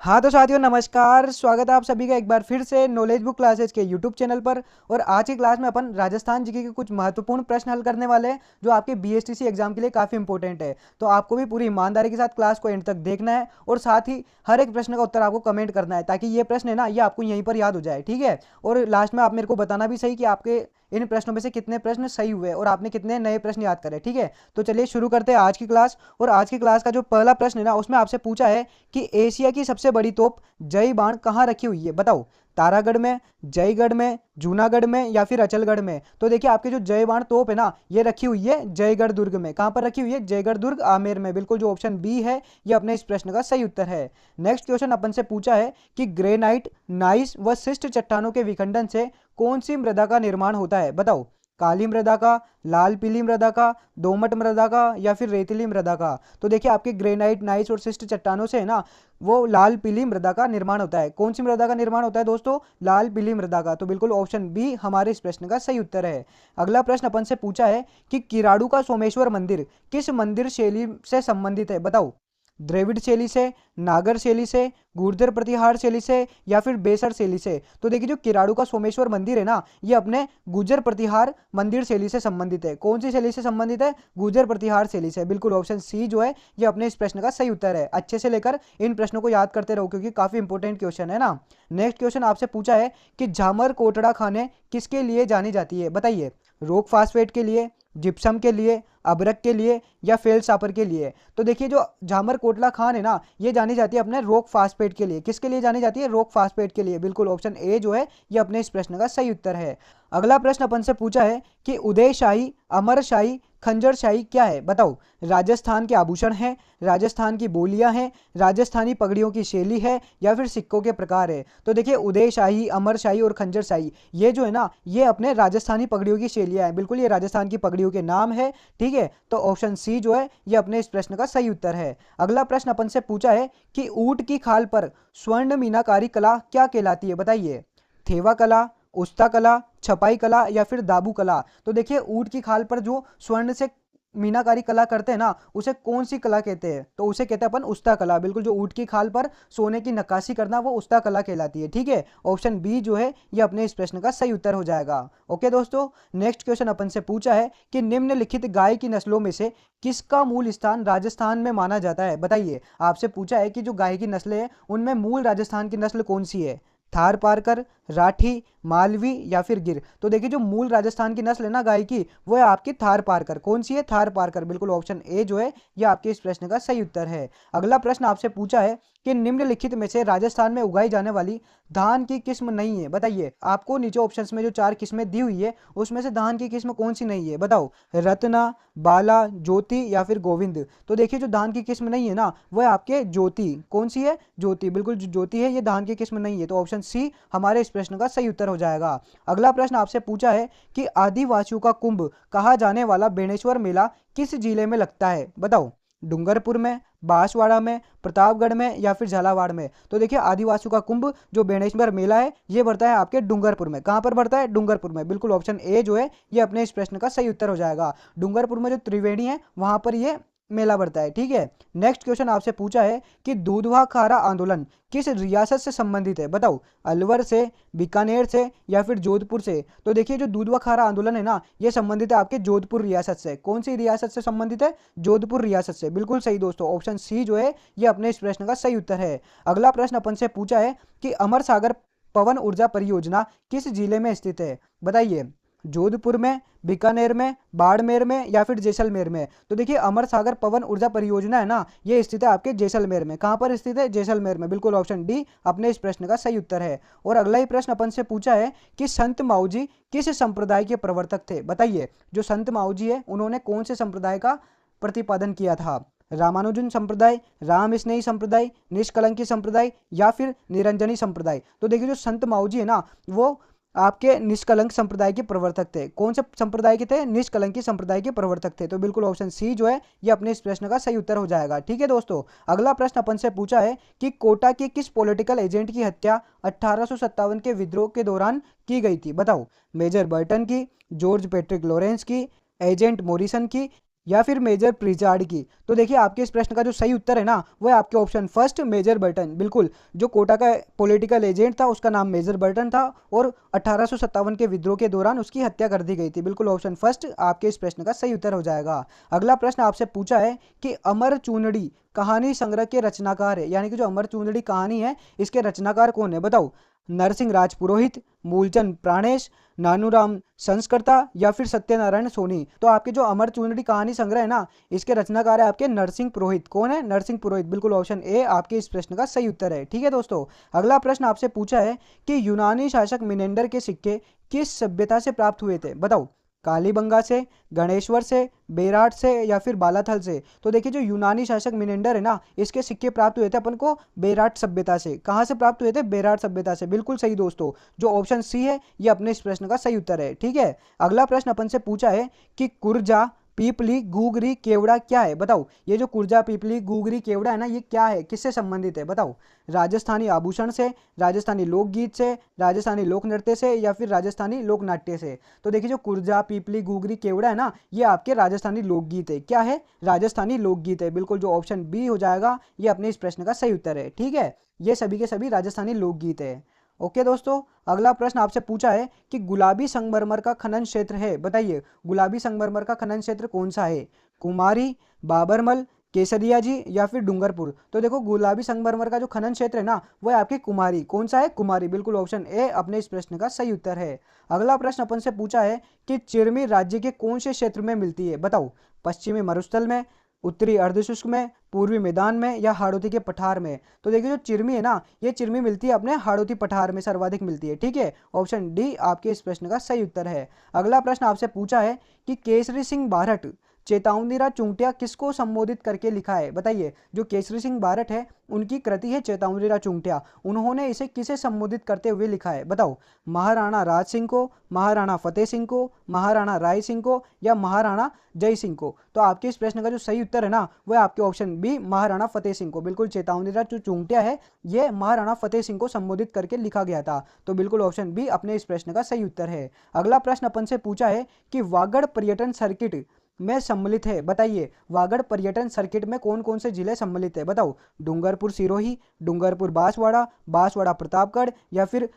हाँ तो साथियों नमस्कार, स्वागत है आप सभी का एक बार फिर से नॉलेज बुक क्लासेस के यूट्यूब चैनल पर। और आज की क्लास में अपन राजस्थान जीके के कुछ महत्वपूर्ण प्रश्न हल करने वाले हैं जो आपके बीएसटीसी एग्जाम के लिए काफ़ी इंपॉर्टेंट है। तो आपको भी पूरी ईमानदारी के साथ क्लास को एंड तक देखना है और साथ ही हर एक प्रश्न का उत्तर आपको कमेंट करना है ताकि ये प्रश्न है ना, ये आपको यहीं पर याद हो जाए। ठीक है। और लास्ट में आप मेरे को बताना भी सही कि आपके इन प्रश्नों में से कितने प्रश्न सही हुए और आपने कितने नए प्रश्न याद करे। ठीक है। तो चलिए शुरू करते हैं आज की क्लास। और आज की क्लास का जो पहला प्रश्न है ना, उसमें आपसे पूछा है कि एशिया की सबसे बड़ी तोप जय बाण कहाँ रखी हुई है। बताओ, तारागढ़ में, जयगढ़ में, जूनागढ़ में या फिर अचलगढ़ में। तो देखिए आपकी जो जय बाण तोप है ना, ये रखी हुई है जयगढ़ दुर्ग में। कहाँ पर रखी हुई है? जयगढ़ दुर्ग आमेर में। बिल्कुल जो ऑप्शन बी है ये अपने इस प्रश्न का सही उत्तर है। नेक्स्ट क्वेश्चन अपन से पूछा है कि ग्रेनाइट, नाइस व शिष्ट चट्टानों के विखंडन से कौन सी मृदा का निर्माण होता है। बताओ, काली मृदा का, लाल पीली मृदा का, दोमट मृदा का या फिर रेतीली मृदा का। तो देखिए आपके ग्रेनाइट, नाइस और शिष्ट चट्टानों से है ना, वो लाल पीली मृदा का निर्माण होता है। कौन सी मृदा का निर्माण होता है दोस्तों? लाल पीली मृदा का। तो बिल्कुल ऑप्शन बी हमारे इस प्रश्न का सही उत्तर है। अगला प्रश्न अपन से पूछा है कि किराड़ू का सोमेश्वर मंदिर किस मंदिर शैली से संबंधित है। बताओ, द्रविड़ शैली से, नागर शैली से, गुर्जर प्रतिहार शैली से या फिर बेसर शैली से। तो देखिए जो किराड़ू का सोमेश्वर मंदिर है ना, ये अपने गुर्जर प्रतिहार मंदिर शैली से संबंधित है। कौन सी शैली से संबंधित है? गुर्जर प्रतिहार शैली से। बिल्कुल ऑप्शन सी जो है ये अपने इस प्रश्न का सही उत्तर है। अच्छे से लेकर इन प्रश्नों को याद करते रहो क्योंकि काफी इंपॉर्टेंट क्वेश्चन है ना। नेक्स्ट क्वेश्चन आपसे पूछा है कि झामर कोटड़ा खाने किसके लिए जानी जाती है। बताइए, रॉक फास्फेट के लिए, जिप्सम के लिए, अबरक के लिए या फेल सापर के लिए। तो देखिए जो झामर कोटला खान है ना, ये जानी जाती है अपने रॉक फास्फेट के लिए। किसके लिए जानी जाती है? रॉक फास्फेट के लिए। बिल्कुल ऑप्शन ए जो है ये अपने इस प्रश्न का सही उत्तर है। अगला प्रश्न अपन से पूछा है कि उदयशाही, अमरशाही, खंजरशाही क्या है। बताओ, राजस्थान के आभूषण हैं, राजस्थान की बोलियां हैं, राजस्थानी पगड़ियों की शैली है या फिर सिक्कों के प्रकार है। तो देखिए उदयशाही, अमरशाही और खंजरशाही ये जो है ना, ये अपने राजस्थानी पगड़ियों की शैलियां हैं। बिल्कुल ये राजस्थान की पगड़ियों के नाम है। ठीक है। तो ऑप्शन सी जो है ये अपने इस प्रश्न का सही उत्तर है। अगला प्रश्न अपन से पूछा है कि ऊंट की खाल पर स्वर्ण मीनाकारी कला क्या कहलाती है। बताइए, थेवा कला, उस्ता कला, छपाई कला या फिर दाबू कला। तो देखिए ऊंट की खाल पर जो स्वर्ण से मीनाकारी कला करते हैं ना, उसे कौन सी कला कहते हैं? तो उसे कहते हैं अपन उस्ता कला। बिल्कुल जो ऊंट की खाल पर सोने की नक्काशी करना वो उस्ता कला कहलाती है। ठीक है। ऑप्शन बी जो है ये अपने इस प्रश्न का सही उत्तर हो जाएगा। ओके दोस्तों, नेक्स्ट क्वेश्चन अपन से पूछा है कि निम्नलिखित गाय की नस्लों में से किसका मूल स्थान राजस्थान में माना जाता है। बताइए, आपसे पूछा है कि जो गाय की नस्लें हैं उनमें मूल राजस्थान की नस्ल कौन सी है? थार पारकर, राठी, मालवी या फिर गिर। तो देखिए जो मूल राजस्थान की नस्ल है ना गाय की, वो है आपकी थार पारकर। कौन सी है? थार पारकर। बिल्कुल ऑप्शन ए जो है ये आपके इस प्रश्न का सही उत्तर है। अगला प्रश्न आपसे पूछा है कि निम्नलिखित में से राजस्थान में उगाई जाने वाली धान की किस्म नहीं है। बताइए, आपको नीचे ऑप्शंस में जो 4 किस्में दी हुई है उसमें से धान की किस्म कौन सी नहीं है। बताओ, रत्ना, बाला, ज्योति या फिर गोविंद। तो देखिए जो धान की किस्म नहीं है ना, वो है आपके ज्योति। कौन सी है? ज्योति। बिल्कुल जो ज्योति है ये धान की किस्म नहीं है। तो ऑप्शन सी हमारे इस प्रश्न का सही उत्तर हो जाएगा। अगला प्रश्न आपसे पूछा है कि आदिवासियों का कुंभ कहा जाने वाला बेणेश्वर मेला किस जिले में लगता है। बताओ, डूंगरपुर में, बांसवाड़ा में, प्रतापगढ़ में या फिर झालावाड़ में। तो देखिए आदिवासियों का कुंभ जो बेणेश्वर मेला है ये बढ़ता है आपके डूंगरपुर में। कहां पर बढ़ता है? डूंगरपुर में। बिल्कुल ऑप्शन ए जो है ये अपने इस प्रश्न का सही उत्तर हो जाएगा। डूंगरपुर में जो त्रिवेणी है वहां पर ये मेला बढ़ता है। ठीक है। नेक्स्ट क्वेश्चन आपसे पूछा है कि दूधवा खारा आंदोलन किस रियासत से संबंधित है। बताओ, अलवर से, बीकानेर से या फिर जोधपुर से। तो देखिए जो दूधवा खारा आंदोलन है ना, ये संबंधित है आपके जोधपुर रियासत से। कौन सी रियासत से संबंधित है? जोधपुर रियासत से। बिल्कुल सही दोस्तों, ऑप्शन सी जो है ये अपने इस प्रश्न का सही उत्तर है। अगला प्रश्न अपन से पूछा है कि अमर सागर पवन ऊर्जा परियोजना किस जिले में स्थित है। बताइए, जोधपुर में, बीकानेर में, बाड़मेर में या फिर जैसलमेर में। तो देखिए अमर सागर पवन ऊर्जा परियोजना है ना, ये स्थित है आपके जैसलमेर में। कहां पर स्थित है? जैसलमेर में। बिल्कुल ऑप्शन डी अपने इस प्रश्न का सही उत्तर है। और अगला ही प्रश्न अपन से पूछा है कि संत माऊजी किस संप्रदाय के प्रवर्तक थे। बताइए, जो संत माऊजी है उन्होंने कौन से संप्रदाय का प्रतिपादन किया था? रामानुजन संप्रदाय, राम स्नेही संप्रदाय, निष्कलंकी संप्रदाय या फिर निरंजनी संप्रदाय। तो देखिए जो संत माऊजी है ना, वो आपके निष्कलंक संप्रदाय के प्रवर्तक थे। कौन से संप्रदाय के थे? निष्कलंकी संप्रदाय के प्रवर्तक थे। तो बिल्कुल ऑप्शन सी जो है ये अपने इस प्रश्न का सही उत्तर हो जाएगा। ठीक है दोस्तों, अगला प्रश्न अपन से पूछा है कि कोटा के किस पॉलिटिकल एजेंट की हत्या 1857 के विद्रोह के दौरान की गई थी। बताओ, मेजर बर्टन की, जॉर्ज पैट्रिक लॉरेंस की, एजेंट मॉरिसन की या फिर मेजर प्रिचार्ड की? तो देखिए आपके इस प्रश्न का जो सही उत्तर है ना वो है आपके ऑप्शन फर्स्ट मेजर बर्टन। बिल्कुल, जो कोटा का पॉलिटिकल एजेंट था उसका नाम मेजर बर्टन था और 1857 के विद्रोह के दौरान उसकी हत्या कर दी गई थी। बिल्कुल ऑप्शन फर्स्ट आपके इस प्रश्न का सही उत्तर हो जाएगा। अगला प्रश्न आपसे पूछा है कि अमर चूनड़ी कहानी संग्रह के रचनाकार है, यानी कि जो अमर चूनड़ी कहानी है इसके रचनाकार कौन है बताओ? नरसिंह राजपुरोहित, मूलचंद प्राणेश, नानूराम संस्कर्ता या फिर सत्यनारायण सोनी? तो आपके जो अमर चूनड़ी कहानी संग्रह है ना इसके रचनाकार है आपके नरसिंह पुरोहित। कौन है? नरसिंह पुरोहित। बिल्कुल ऑप्शन ए आपके इस प्रश्न का सही उत्तर है। ठीक है दोस्तों, अगला प्रश्न आपसे पूछा है कि यूनानी शासक मिनेंडर के सिक्के किस सभ्यता से प्राप्त हुए थे बताओ? कालीबंगा से, गणेश्वर से, बेराट से या फिर बालाथल से? तो देखिए जो यूनानी शासक मिनेंडर है ना इसके सिक्के प्राप्त हुए थे अपन को बेराट सभ्यता से। कहाँ से प्राप्त हुए थे? बेराट सभ्यता से। बिल्कुल सही दोस्तों, जो ऑप्शन सी है ये अपने इस प्रश्न का सही उत्तर है। ठीक है, अगला प्रश्न अपन से पूछा है कि कुर्जा, पीपली, गुगरी, केवड़ा क्या है बताओ? ये जो कुर्जा, पीपली, गुगरी, केवड़ा है ना ये क्या है, किससे संबंधित है बताओ? राजस्थानी आभूषण से, राजस्थानी लोकगीत से, राजस्थानी लोक नृत्य से या फिर राजस्थानी लोक नाट्य से? तो देखिए जो कुर्जा, पीपली, गुगरी, केवड़ा है ना ये आपके राजस्थानी लोकगीत है। क्या है? राजस्थानी लोकगीत है। बिल्कुल जो ऑप्शन बी हो जाएगा ये अपने इस प्रश्न का सही उत्तर है। ठीक है, ये सभी के सभी राजस्थानी लोकगीत है। ओके दोस्तों, अगला प्रश्न आपसे पूछा है कि गुलाबी संगमरमर का खनन क्षेत्र है बताइए? गुलाबी संगमरमर का खनन क्षेत्र कौन सा है? कुमारी, बाबरमल, केसरिया जी या फिर डूंगरपुर? तो देखो गुलाबी संगमरमर का जो खनन क्षेत्र है ना वो है आपकी कुमारी। कौन सा है? कुमारी। बिल्कुल ऑप्शन ए अपने इस प्रश्न का सही उत्तर है। अगला प्रश्न अपन से पूछा है कि चिरमी राज्य के कौन से क्षेत्र में मिलती है बताओ? पश्चिमी मरुस्थल में, उत्तरी अर्धशुष्क में, पूर्वी मैदान में या हाड़ौती के पठार में? तो देखिए जो चिरमी है ना ये चिरमी मिलती है अपने हाड़ौती पठार में सर्वाधिक मिलती है। ठीक है, ऑप्शन डी आपके इस प्रश्न का सही उत्तर है। अगला प्रश्न आपसे पूछा है कि केसरी सिंह बारठ चेतावनीराज चूंटिया किसको संबोधित करके लिखा है बताइए? जो केसरी सिंह बारठ है उनकी कृति है चेतावनीराज चूंटिया, उन्होंने इसे किसे संबोधित करते हुए लिखा है बताओ? महाराणा राज सिंह को, महाराणा फतेह सिंह को, महाराणा राय सिंह को या महाराणा जय सिंह को? तो आपके इस प्रश्न का जो सही उत्तर है ना वो है आपके ऑप्शन बी महाराणा फतेह सिंह को। बिल्कुल चेतावनीराज जो चूंटिया है ये महाराणा फतेह सिंह को संबोधित करके लिखा गया था। तो बिल्कुल ऑप्शन बी अपने इस प्रश्न का सही उत्तर है। अगला प्रश्न अपन से पूछा है कि वागड़ पर्यटन सर्किट में सम्मिलित है बताइए? वागड़ पर्यटन सर्किट में कौन कौन से जिले सम्मिलित है बताओ? डूंगरपुर सिरोही, डूंगरपुर बांसवाड़ा, बांसवाड़ा प्रतापगढ़ या फिर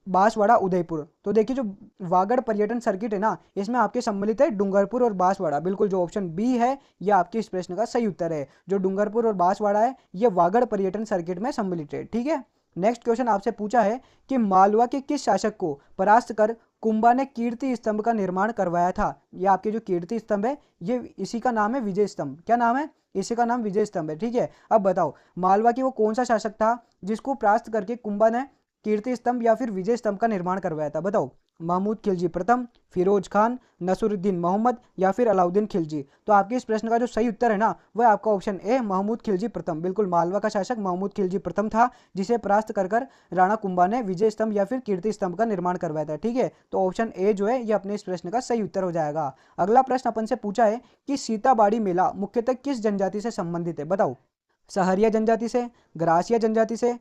बांसवाड़ा उदयपुर? तो देखिए जो वागड़ पर्यटन सर्किट है ना इसमें आपके सम्मिलित है डूंगरपुर और बांसवाड़ा। बिल्कुल जो ऑप्शन बी है ये आपके इस प्रश्न का सही उत्तर है। जो डूंगरपुर और बांसवाड़ा है ये वागड़ पर्यटन सर्किट में सम्मिलित है। ठीक है, नेक्स्ट क्वेश्चन आपसे पूछा है कि मालवा के किस शासक को परास्त कर कुंभा ने कीर्ति स्तंभ का निर्माण करवाया था? ये आपके जो कीर्ति स्तंभ है ये इसी का नाम है विजय स्तंभ। क्या नाम है? इसी का नाम विजय स्तंभ है। ठीक है, अब बताओ मालवा की वो कौन सा शासक था जिसको परास्त करके कुंभा ने कीर्ति स्तंभ या फिर विजय स्तंभ का निर्माण करवाया था बताओ? महमूद खिलजी प्रथम, फिरोज खान, नसरुद्दीन मोहम्मद या फिर अलाउद्दीन खिलजी? तो आपके इस प्रश्न का जो सही उत्तर है ना वह आपका ऑप्शन ए महमूद खिलजी प्रथम। बिल्कुल मालवा का शासक महमूद खिलजी प्रथम था जिसे परास्त कर राणा कुंभा ने विजय स्तंभ या फिर कीर्ति स्तंभ का निर्माण करवाया था। ठीक है, तो ऑप्शन ए जो है ये अपने इस प्रश्न का सही उत्तर हो जाएगा। अगला प्रश्न अपन से पूछा है कि सीताबाड़ी मेला मुख्यतः किस जनजाति से संबंधित है बताओ? सहरिया जनजाति से, ग्रासिया जनजाति से,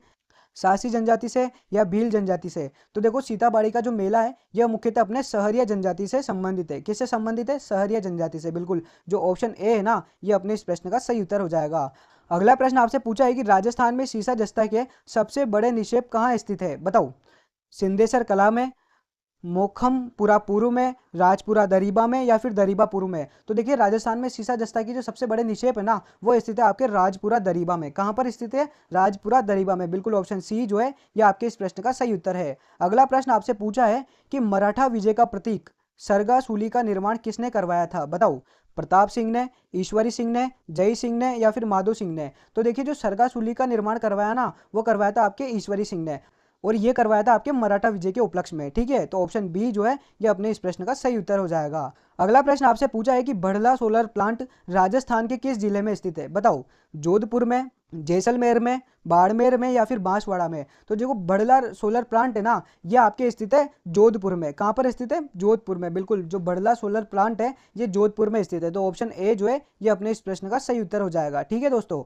सासी जनजाति से या भील जनजाति से? तो देखो सीताबाड़ी का जो मेला है यह मुख्यतः अपने सहरिया जनजाति से संबंधित है। किससे संबंधित है? सहरिया जनजाति से। बिल्कुल जो ऑप्शन ए है ना ये अपने इस प्रश्न का सही उत्तर हो जाएगा। अगला प्रश्न आपसे पूछा है कि राजस्थान में सीसा जस्ता के सबसे बड़े निक्षेप कहाँ स्थित है बताओ? सिंदेसर कला में, मोखमपुरा पूर्व में, राजपुरा दरीबा में या फिर दरीबापुर में? तो देखिए राजस्थान में सीसा जस्ता की जो सबसे बड़े निक्षेप है ना वो स्थित है आपके राजपुरा दरीबा में। कहाँ पर स्थित है? राजपुरा दरीबा में। बिल्कुल ऑप्शन सी जो है ये आपके इस प्रश्न का सही उत्तर है। अगला प्रश्न आपसे पूछा है कि मराठा विजय का प्रतीक सरगासूली का निर्माण किसने करवाया था बताओ? प्रताप सिंह ने, ईश्वरी सिंह ने, जय सिंह ने या फिर माधो सिंह ने? तो देखिए जो सरगासूली का निर्माण करवाया ना वो करवाया था आपके ईश्वरी सिंह ने और ये करवाया था आपके मराठा विजय के उपलक्ष्य में। ठीक है, तो ऑप्शन बी जो है ये अपने इस प्रश्न का सही उत्तर हो जाएगा। अगला प्रश्न आपसे पूछा है कि बड़ला सोलर प्लांट राजस्थान के किस जिले में स्थित है बताओ? जोधपुर में, जैसलमेर में, बाड़मेर में या फिर बांसवाड़ा में? तो देखो बड़ला सोलर प्लांट है ना ये आपके स्थित है जोधपुर में। कहाँ पर स्थित है? जोधपुर में। बिल्कुल जो बड़ला सोलर प्लांट है ये जोधपुर में स्थित है। तो ऑप्शन ए जो है ये अपने इस प्रश्न का सही उत्तर हो जाएगा। ठीक है दोस्तों,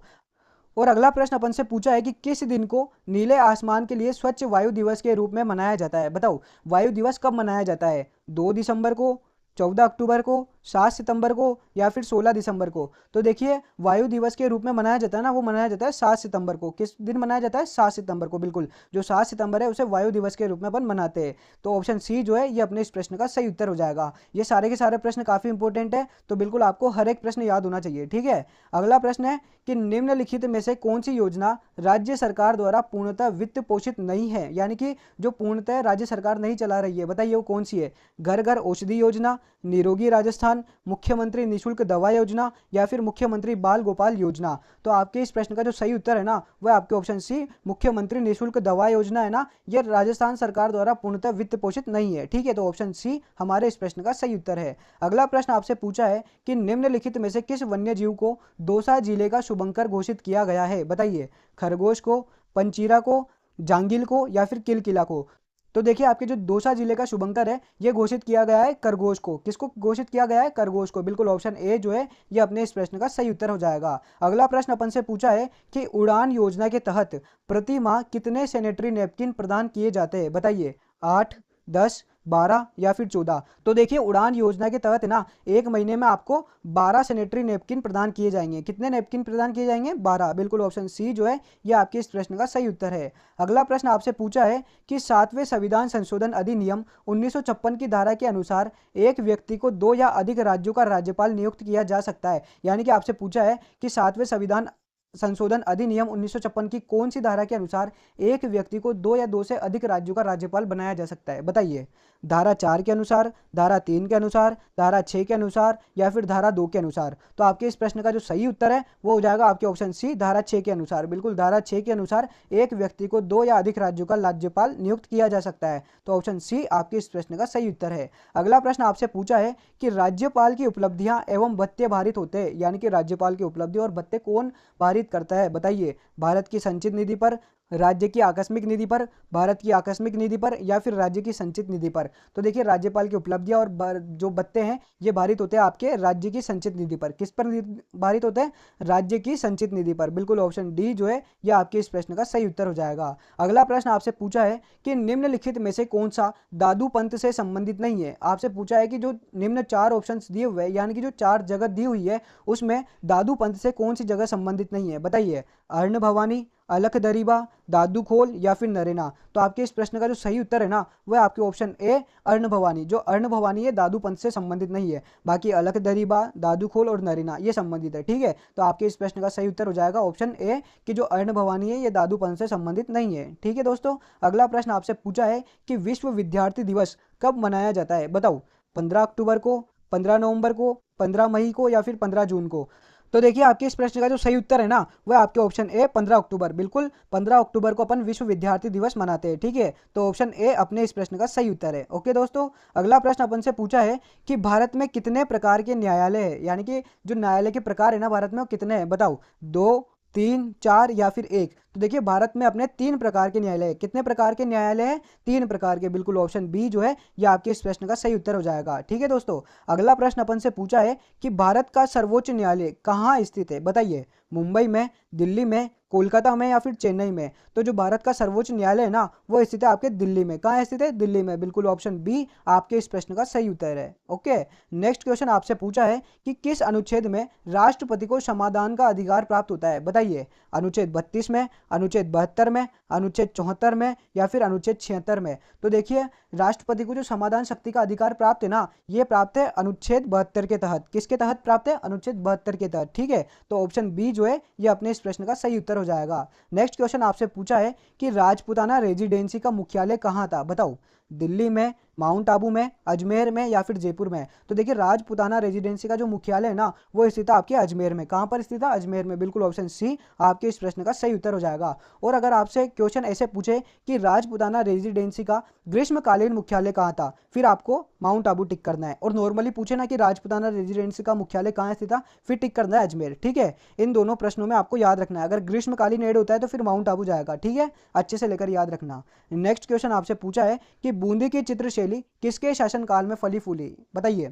और अगला प्रश्न अपन से पूछा है कि किस दिन को नीले आसमान के लिए स्वच्छ वायु दिवस के रूप में मनाया जाता है बताओ? वायु दिवस कब मनाया जाता है? 2 दिसंबर को, 14 अक्टूबर को, 7 सितंबर को या फिर 16 दिसंबर को? तो देखिए वायु दिवस के रूप में मनाया जाता है ना, वो मनाया जाता है 7 सितंबर को। किस दिन मनाया जाता है? 7 सितंबर को, बिल्कुल। जो 7 सितंबर है उसे वायु दिवस के रूप में अपन मनाते हैं। तो ऑप्शन सी जो है ये अपने इस प्रश्न का सही उत्तर हो जाएगा। ये सारे के सारे प्रश्न काफी इंपॉर्टेंट है, तो बिल्कुल आपको हर एक प्रश्न याद होना चाहिए, ठीक है। अगला प्रश्न है कि निम्नलिखित में से कौन सी योजना राज्य सरकार द्वारा पूर्णतः वित्त पोषित नहीं है, यानी कि जो पूर्णतः राज्य सरकार नहीं चला रही है, बताइए वो कौन सी है? घर घर औषधि योजना, निरोगी राजस्थान, मुख्यमंत्री निशुल्क दवा योजना, या फिर मुख्यमंत्री बाल गोपाल योजना? तो आपके इस प्रश्न का जो सही उत्तर है ना, वह आपके ऑप्शन सी मुख्यमंत्री निशुल्क दवा योजना है ना, यह राजस्थान सरकार द्वारा पूर्णतः वित्त पोषित नहीं है, ठीक है। तो ऑप्शन सी हमारे इस प्रश्न का सही उत्तर है। अगला प्रश्न आपसे पूछा है कि निम्नलिखित में से किस वन्य जीव को दौसा जिले का शुभंकर घोषित किया गया है? बताइए, खरगोश को, पंचीरा को, जांगिल को, या फिर किलकिला को? तो देखिए आपके जो दौसा जिले का शुभंकर है ये घोषित किया गया है खरगोश को। किसको घोषित किया गया है? खरगोश को, बिल्कुल। ऑप्शन ए जो है ये अपने इस प्रश्न का सही उत्तर हो जाएगा। अगला प्रश्न अपन से पूछा है कि उड़ान योजना के तहत प्रति माह कितने सैनिटरी नैपकिन प्रदान किए जाते हैं? बताइए, 8, 10, 12 या फिर 14? तो देखिए उड़ान योजना के तहत ना एक महीने में आपको 12 सैनिटरी नैपकिन प्रदान किए जाएंगे। कितने नैपकिन प्रदान किए जाएंगे? 12, बिल्कुल। ऑप्शन सी जो है ये आपके इस प्रश्न का सही उत्तर है। अगला प्रश्न आपसे पूछा है कि 7वें संविधान संशोधन अधिनियम 1956 की धारा के अनुसार एक व्यक्ति को 2 या अधिक राज्यों का राज्यपाल नियुक्त किया जा सकता है। यानी कि आपसे पूछा है कि 7वें संविधान संशोधन अधिनियम 1956 की कौन सी धारा के अनुसार एक व्यक्ति को 2 या 2 से अधिक राज्यों का राज्यपाल बनाया जा सकता है? बताइए, धारा 4 के अनुसार, धारा 3 के अनुसार, धारा 6 के अनुसार, या फिर धारा 2 के अनुसार? तो आपके इस प्रश्न का जो सही उत्तर है वो हो जाएगा आपके ऑप्शन सी, धारा 6 के अनुसार, बिल्कुल। धारा 6 के अनुसार एक व्यक्ति को 2 या अधिक राज्यों का राज्यपाल नियुक्त किया जा सकता है। तो ऑप्शन सी आपके इस प्रश्न का सही उत्तर है। अगला प्रश्न आपसे पूछा है कि राज्यपाल की उपलब्धियां एवं भत्ते भारित होते हैं, यानी कि राज्यपाल की उपलब्धि और भत्ते कौन भारित करता है? बताइए, भारत की संचित निधि पर, राज्य की आकस्मिक निधि पर, भारत की आकस्मिक निधि पर, या फिर राज्य की संचित निधि पर? तो देखिए राज्यपाल की उपलब्धियां और जो भत्ते हैं ये भारित होते हैं आपके राज्य की संचित निधि पर। किस पर भारित होते हैं? राज्य की संचित निधि पर, बिल्कुल। ऑप्शन डी जो है ये आपके इस प्रश्न का सही उत्तर हो जाएगा। अगला प्रश्न आपसे पूछा है कि निम्नलिखित में से कौन सा दादू पंथ से संबंधित नहीं है? आपसे पूछा है कि जो निम्न 4 ऑप्शन दिए हुए हैं, यानी कि जो 4 जगह दी हुई है उसमें दादू पंथ से कौन सी जगह संबंधित नहीं है? बताइए, अर्ण भवानी, अलख दरीबा, दादू खोल, या फिर नरेना? तो आपके इस प्रश्न का जो सही उत्तर है ना वह आपके ऑप्शन ए, अर्ण भवानी। जो अर्ण भवानी है दादू पंथ से संबंधित नहीं है, बाकी अलख दरीबा, दादू खोल और नरेना ये संबंधित है, ठीक है। तो आपके इस प्रश्न का सही उत्तर हो जाएगा ऑप्शन ए कि जो अर्ण भवानी है ये दादू पंथ से संबंधित नहीं है, ठीक है दोस्तों। अगला प्रश्न आपसे पूछा है कि विश्व विद्यार्थी दिवस कब मनाया जाता है? बताओ, 15 अक्टूबर को, 15 नवंबर को, 15 मई को, या फिर 15 जून को? तो देखिए आपके इस प्रश्न का जो सही उत्तर है ना वह आपके ऑप्शन ए 15 अक्टूबर, बिल्कुल। 15 अक्टूबर को अपन विश्व विद्यार्थी दिवस मनाते हैं, ठीक है। तो ऑप्शन ए अपने इस प्रश्न का सही उत्तर है। ओके दोस्तों, अगला प्रश्न अपन से पूछा है कि भारत में कितने प्रकार के न्यायालय है, यानी कि जो न्यायालय के प्रकार है ना भारत में वो कितने हैं? बताओ, 2, 3, 4 या फिर 1? तो देखिए भारत में अपने 3 प्रकार के न्यायालय है। कितने प्रकार के न्यायालय हैं? 3 प्रकार के, बिल्कुल। ऑप्शन बी जो है ये आपके इस प्रश्न का सही उत्तर हो जाएगा, ठीक है दोस्तों। अगला प्रश्न अपन से पूछा है कि भारत का सर्वोच्च न्यायालय कहाँ स्थित है? बताइए, मुंबई में, दिल्ली में, कोलकाता में, या फिर चेन्नई में? तो जो भारत का सर्वोच्च न्यायालय है ना वो स्थित है आपके दिल्ली में। कहाँ स्थित है? दिल्ली में, बिल्कुल। ऑप्शन बी आपके इस प्रश्न का सही उत्तर है। ओके, नेक्स्ट क्वेश्चन आपसे पूछा है कि किस अनुच्छेद में राष्ट्रपति को समाधान का अधिकार प्राप्त होता है? बताइए, अनुच्छेद 32 में, अनुच्छेद 72 में, अनुच्छेद 74 में, या फिर अनुच्छेद 76 में? तो देखिए राष्ट्रपति को जो समाधान शक्ति का अधिकार प्राप्त है ना ये प्राप्त है अनुच्छेद 72 के तहत। किसके तहत प्राप्त है? अनुच्छेद 72 के तहत, ठीक है। तो ऑप्शन बी जो है ये अपने इस प्रश्न का सही उत्तर हो जाएगा। नेक्स्ट क्वेश्चन आपसे पूछा है कि राजपूताना रेजिडेंसी का मुख्यालय कहाँ था? बताओ, दिल्ली में, माउंट आबू में, अजमेर में, या फिर जयपुर में? तो देखिए राजपूताना रेजिडेंसी का जो मुख्यालय है ना वो स्थित है आपके अजमेर में। कहाँ पर स्थित है? अजमेर में, बिल्कुल। ऑप्शन सी आपके इस प्रश्न का सही उत्तर हो जाएगा। और अगर आपसे क्वेश्चन ऐसे पूछे कि राजपूताना रेजिडेंसी का ग्रीष्मकालीन मुख्यालय कहाँ था, फिर आपको माउंट आबू टिक करना है। और नॉर्मली पूछे ना कि राजपूताना रेजिडेंसी का मुख्यालय कहाँ स्थित था, फिर टिक करना है अजमेर, ठीक है। इन दोनों प्रश्नों में आपको याद रखना है। अगर ग्रीष्मकालीन ऐड होता है तो फिर माउंट आबू जाएगा, ठीक है। अच्छे से लेकर याद रखना। नेक्स्ट क्वेश्चन आपसे पूछा है कि बूंदी की चित्रशैली किसके शासनकाल में फली फूली? बताइए,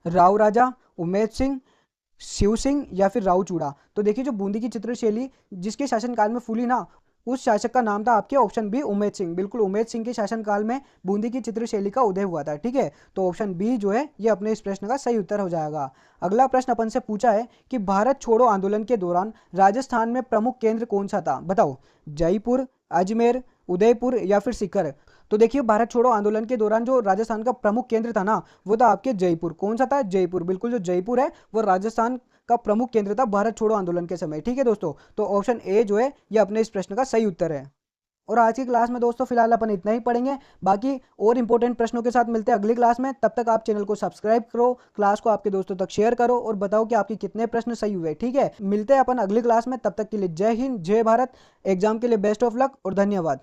राव राजा, उमेद सिंह, शिव सिंह, या फिर राव चूड़ा? तो देखिए जो बूंदी की चित्रशैली जिसके शासनकाल में फूली ना उस शासक का नाम था आपके ऑप्शन बी उमेद सिंह। बिल्कुल, उमेद सिंह के शासनकाल में बूंदी की चित्रशैली का उदय हुआ था। ठीक है, तो ऑप्शन बी जो है ये अपने इस प्रश्न का सही उत्तर हो जाएगा। अगला प्रश्न अपन से पूछा है कि भारत छोड़ो आंदोलन के दौरान राजस्थान में प्रमुख केंद्र कौन सा था, बताओ। जयपुर, अजमेर, उदयपुर या फिर सीकर। तो देखिए, भारत छोड़ो आंदोलन के दौरान जो राजस्थान का प्रमुख केंद्र था ना, वो था आपके जयपुर। कौन सा था? जयपुर। बिल्कुल, जो जयपुर है वो राजस्थान का प्रमुख केंद्र था भारत छोड़ो आंदोलन के समय। ठीक है दोस्तों, तो ऑप्शन ए जो है ये अपने इस प्रश्न का सही उत्तर है। और आज की क्लास में दोस्तों फिलहाल अपन इतना ही पढ़ेंगे। बाकी और इंपॉर्टेंट प्रश्नों के साथ मिलते हैं अगली क्लास में। तब तक आप चैनल को सब्सक्राइब करो, क्लास को आपके दोस्तों तक शेयर करो और बताओ कि आपके कितने प्रश्न सही हुए। ठीक है, मिलते हैं अपन अगली क्लास में। तब तक के लिए जय हिंद, जय भारत। एग्जाम के लिए बेस्ट ऑफ लक और धन्यवाद।